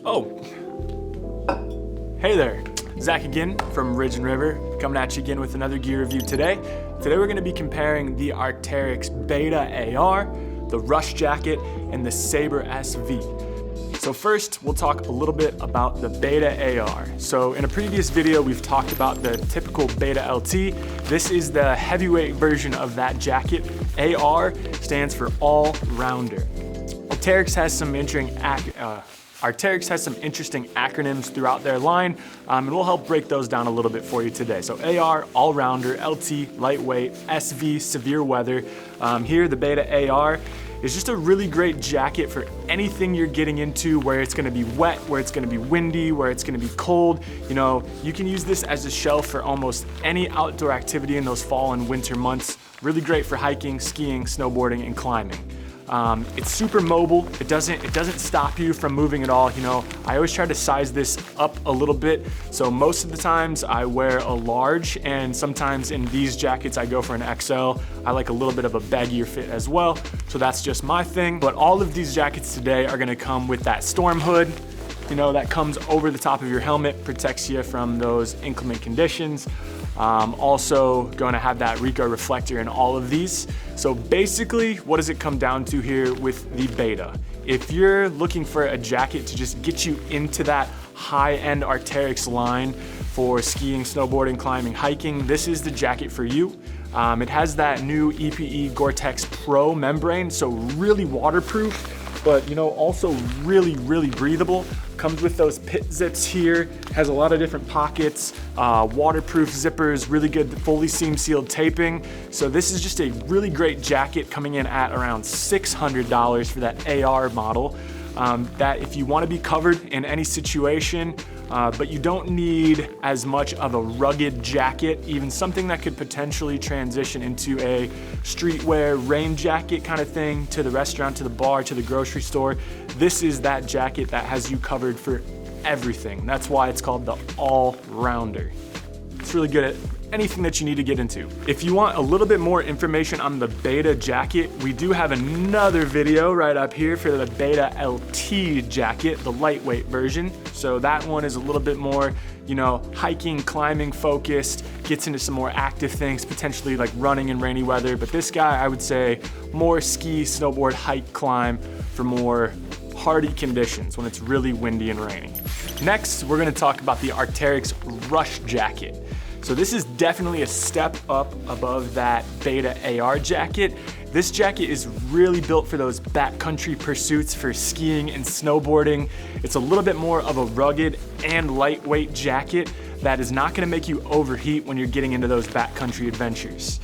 Oh, hey there, Zach again from Ridge and River, coming at you again with another gear review today. Today we're going to be comparing the Arcteryx Beta AR, the Rush Jacket, and the Sabre SV. So first, we'll talk a little bit about the Beta AR. So in a previous video, we've talked about the typical Beta LT. This is the heavyweight version of that jacket. AR stands for all-rounder. Arcteryx has some interesting acronyms throughout their line, and we'll help break those down a little bit for you today. So AR, all-rounder, LT, lightweight, SV, severe weather. Here, the Beta AR is just a really great jacket for anything you're getting into where it's gonna be wet, where it's gonna be windy, where it's gonna be cold. You know, you can use this as a shell for almost any outdoor activity in those fall and winter months. Really great for hiking, skiing, snowboarding, and climbing. It's super mobile. It doesn't stop you from moving at all. You know, I always try to size this up a little bit. So most of the times I wear a large, and sometimes in these jackets I go for an XL. I like a little bit of a baggier fit as well. So that's just my thing. But all of these jackets today are gonna come with that storm hood, you know, that comes over the top of your helmet, protects you from those inclement conditions. Also going to have that Rico reflector in all of these. So basically, what does it come down to here with the Beta? If you're looking for a jacket to just get you into that high-end Arcteryx line for skiing, snowboarding, climbing, hiking, this is the jacket for you. It has that new EPE Gore-Tex Pro membrane, so really waterproof, but you know, also really breathable. Comes with those pit zips here, has a lot of different pockets, waterproof zippers, really good fully seam sealed taping. So this is just a really great jacket coming in at around $600 for that AR model. That if you want to be covered in any situation, but you don't need as much of a rugged jacket, even something that could potentially transition into a streetwear rain jacket kind of thing, to the restaurant, to the bar, to the grocery store. This is that jacket that has you covered for everything. That's why it's called the all-rounder. It's really good at anything that you need to get into. If you want a little bit more information on the Beta jacket, we do have another video right up here for the Beta LT jacket, the lightweight version. So that one is a little bit more, you know, hiking, climbing focused, gets into some more active things, potentially like running in rainy weather. But this guy, I would say more ski, snowboard, hike, climb for more hardy conditions when it's really windy and rainy. Next, we're gonna talk about the Arcteryx Rush Jacket. So this is definitely a step up above that Beta AR jacket. This jacket is really built for those backcountry pursuits for skiing and snowboarding. It's a little bit more of a rugged and lightweight jacket that is not gonna make you overheat when you're getting into those backcountry adventures.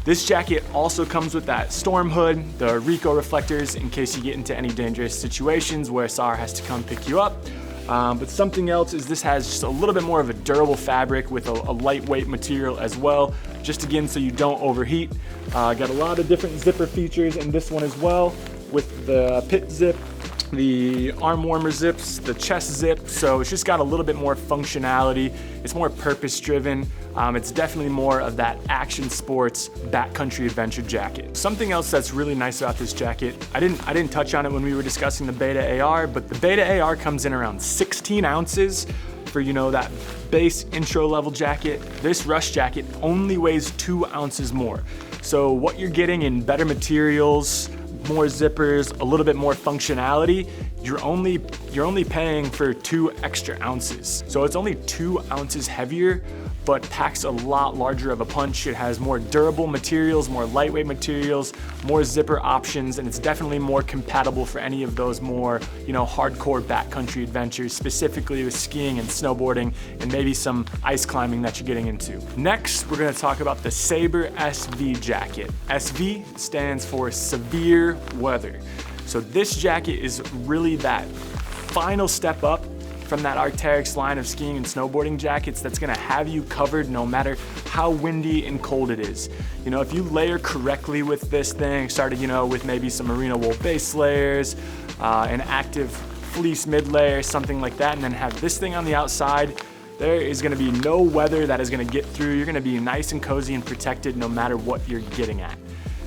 This jacket also comes with that storm hood, the Rico reflectors in case you get into any dangerous situations where SAR has to come pick you up. But something else is this has just a little bit more of a durable fabric with a lightweight material as well, just again so you don't overheat. Got a lot of different zipper features in this one as well, with the pit zip, the arm warmer zips, the chest zip, so it's just got a little bit more functionality. It's more purpose driven. It's definitely more of that action sports backcountry adventure jacket. Something else that's really nice about this jacket, I didn't touch on it when we were discussing the Beta AR, but the Beta AR comes in around 16 ounces for, you know, that base intro level jacket. This Rush jacket only weighs 2 ounces more. So what you're getting in better materials, more zippers, a little bit more functionality, you're only paying for 2 extra ounces. So it's only 2 ounces heavier, but packs a lot larger of a punch. It has more durable materials, more lightweight materials, more zipper options, and it's definitely more compatible for any of those more, you know, hardcore backcountry adventures, specifically with skiing and snowboarding and maybe some ice climbing that you're getting into. Next, we're gonna talk about the Sabre SV jacket. SV stands for severe weather. So this jacket is really that final step up from that Arcteryx line of skiing and snowboarding jackets that's gonna have you covered no matter how windy and cold it is. You know, if you layer correctly with this thing, started, you know, with maybe some merino wool base layers, an active fleece mid layer, something like that, and then have this thing on the outside, there is gonna be no weather that is gonna get through. You're gonna be nice and cozy and protected no matter what you're getting at.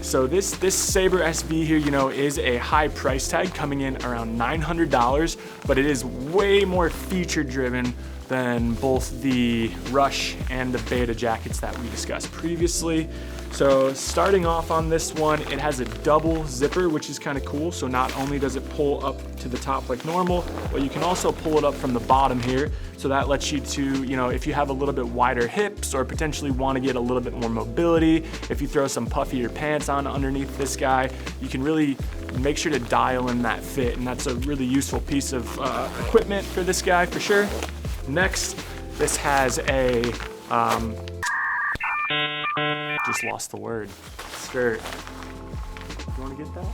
So this Sabre SV here, you know, is a high price tag coming in around $900, but it is way more feature driven than both the Rush and the Beta jackets that we discussed previously. So starting off on this one, it has a double zipper, which is kind of cool. So not only does it pull up to the top like normal, but you can also pull it up from the bottom here. So that lets you to, you know, if you have a little bit wider hips or potentially want to get a little bit more mobility, if you throw some puffier pants on underneath this guy, you can really make sure to dial in that fit. And that's a really useful piece of equipment for this guy for sure. Next, this has a, just lost the word, skirt. You wanna get that?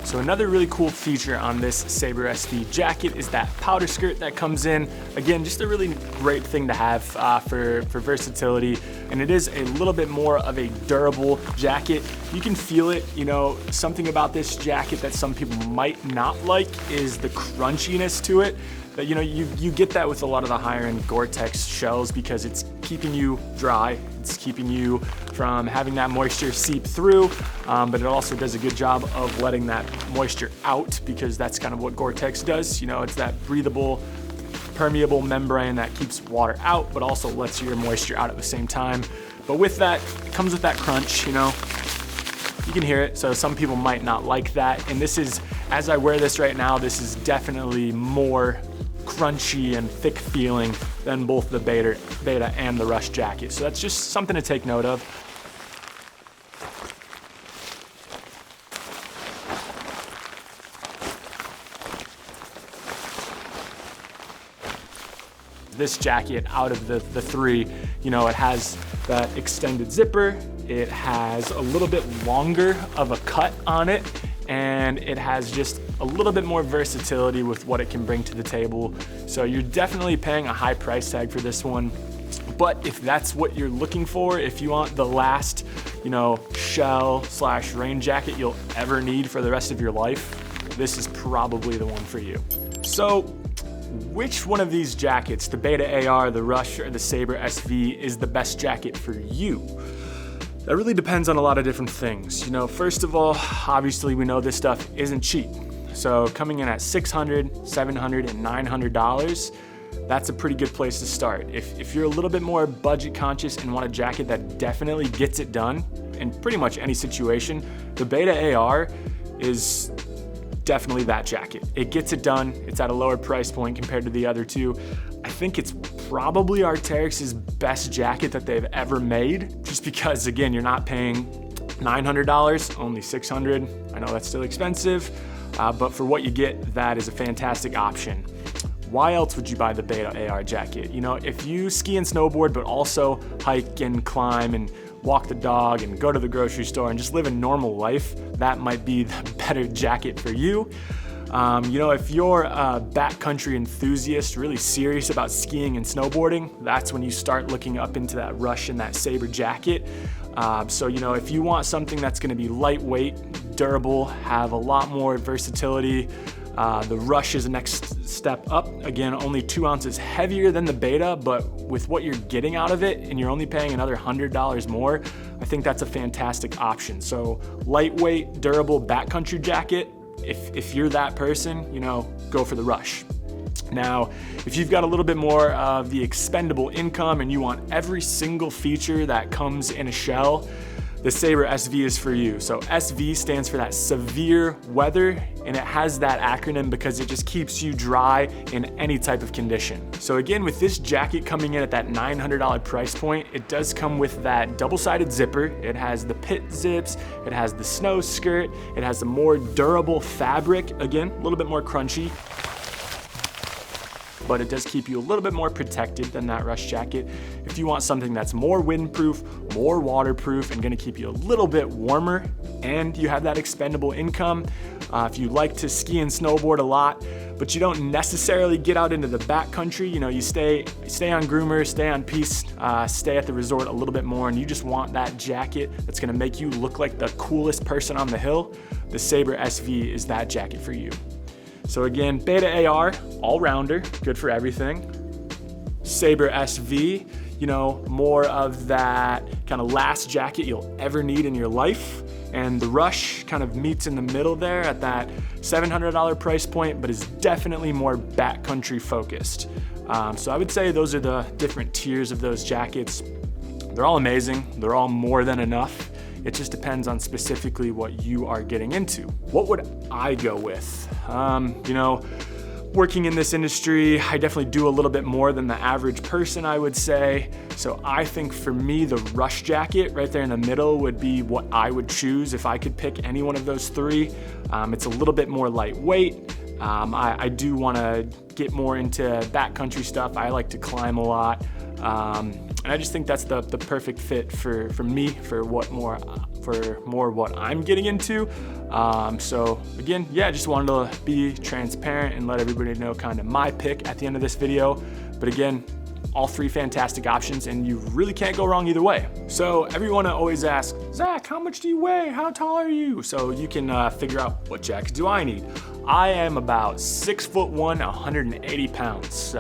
So another really cool feature on this Sabre SV jacket is that powder skirt that comes in. Again, just a really great thing to have for versatility. And it is a little bit more of a durable jacket. You can feel it, you know, something about this jacket that some people might not like is the crunchiness to it. But you know, you get that with a lot of the higher end Gore-Tex shells because it's keeping you dry. It's keeping you from having that moisture seep through, but it also does a good job of letting that moisture out because that's kind of what Gore-Tex does. You know, it's that breathable, permeable membrane that keeps water out, but also lets your moisture out at the same time. But with that, it comes with that crunch, you know. You can hear it, so some people might not like that. And this is, as I wear this right now, this is definitely more crunchy and thick feeling than both the Beta and the Rush jacket. So that's just something to take note of. This jacket, out of the three, you know, it has that extended zipper, it has a little bit longer of a cut on it, and it has just a little bit more versatility with what it can bring to the table. So you're definitely paying a high price tag for this one. But if that's what you're looking for, if you want the last, you know, shell / rain jacket you'll ever need for the rest of your life, this is probably the one for you. So which one of these jackets, the Beta AR, the Rush, or the Sabre SV, is the best jacket for you? That really depends on a lot of different things. You know, first of all, obviously we know this stuff isn't cheap. So coming in at $600, $700, and $900, that's a pretty good place to start. If you're a little bit more budget conscious and want a jacket that definitely gets it done in pretty much any situation, the Beta AR is definitely that jacket. It gets it done. It's at a lower price point compared to the other two. I think it's probably Arcteryx's best jacket that they've ever made, just because, again, you're not paying $900, only $600. I know that's still expensive, but for what you get, that is a fantastic option. Why else would you buy the Beta AR jacket? You know, if you ski and snowboard, but also hike and climb and walk the dog and go to the grocery store and just live a normal life, that might be the better jacket for you. You know, if you're a backcountry enthusiast, really serious about skiing and snowboarding, that's when you start looking up into that Rush and that Sabre jacket. So, you know, if you want something that's gonna be lightweight, durable, have a lot more versatility, the Rush is the next step up. Again, only 2 ounces heavier than the Beta, but with what you're getting out of it and you're only paying another $100 more, I think that's a fantastic option. So lightweight, durable backcountry jacket, if you're that person, you know, go for the Rush. Now, if you've got a little bit more of the expendable income and you want every single feature that comes in a shell, the Sabre SV is for you. So SV stands for that severe weather, and it has that acronym because it just keeps you dry in any type of condition. So again, with this jacket coming in at that $900 price point, it does come with that double-sided zipper. It has the pit zips, it has the snow skirt, it has the more durable fabric, again, a little bit more crunchy, but it does keep you a little bit more protected than that Rush jacket. If you want something that's more windproof, more waterproof, and gonna keep you a little bit warmer, and you have that expendable income, if you like to ski and snowboard a lot, but you don't necessarily get out into the backcountry, you know, you stay on groomer, stay on piste, stay at the resort a little bit more, and you just want that jacket that's gonna make you look like the coolest person on the hill, the Sabre SV is that jacket for you. So again, Beta AR, all-rounder, good for everything. Sabre SV, you know, more of that kind of last jacket you'll ever need in your life. And the Rush kind of meets in the middle there at that $700 price point, but is definitely more backcountry focused. So I would say those are the different tiers of those jackets. They're all amazing. They're all more than enough. It just depends on specifically what you are getting into. What would I go with? You know, working in this industry, I definitely do a little bit more than the average person, I would say. So I think for me, the Rush jacket right there in the middle would be what I would choose if I could pick any one of those three. It's a little bit more lightweight. I do want to get more into backcountry stuff. I like to climb a lot. And I just think that's the perfect fit for me, for more what I'm getting into. So again, yeah, just wanted to be transparent and let everybody know kind of my pick at the end of this video. But again, all three fantastic options, and you really can't go wrong either way. So everyone always asks, Zach, how much do you weigh? How tall are you? So you can figure out, what jacket do I need? I am about 6'1", 180 pounds.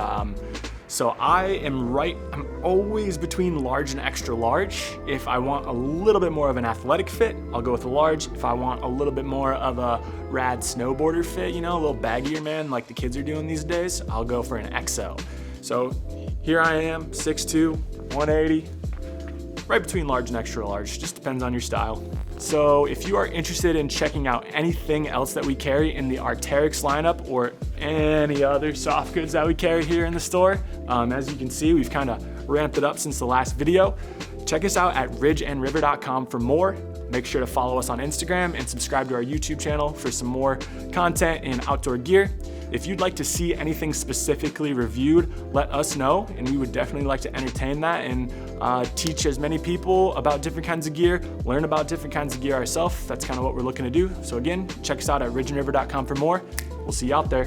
So I'm always between large and extra large. If I want a little bit more of an athletic fit, I'll go with a large. If I want a little bit more of a rad snowboarder fit, you know, a little baggier, man, like the kids are doing these days, I'll go for an XL. So here I am, 6'2", 180, right between large and extra large, just depends on your style. So if you are interested in checking out anything else that we carry in the Arcteryx lineup or any other soft goods that we carry here in the store, as you can see, we've kind of ramped it up since the last video. Check us out at ridgeandriver.com for more. Make sure to follow us on Instagram and subscribe to our YouTube channel for some more content in outdoor gear. If you'd like to see anything specifically reviewed, let us know, and we would definitely like to entertain that and teach as many people about different kinds of gear, learn about different kinds of gear ourselves. That's kind of what we're looking to do. So again, check us out at ridgeandriver.com for more. We'll see you out there.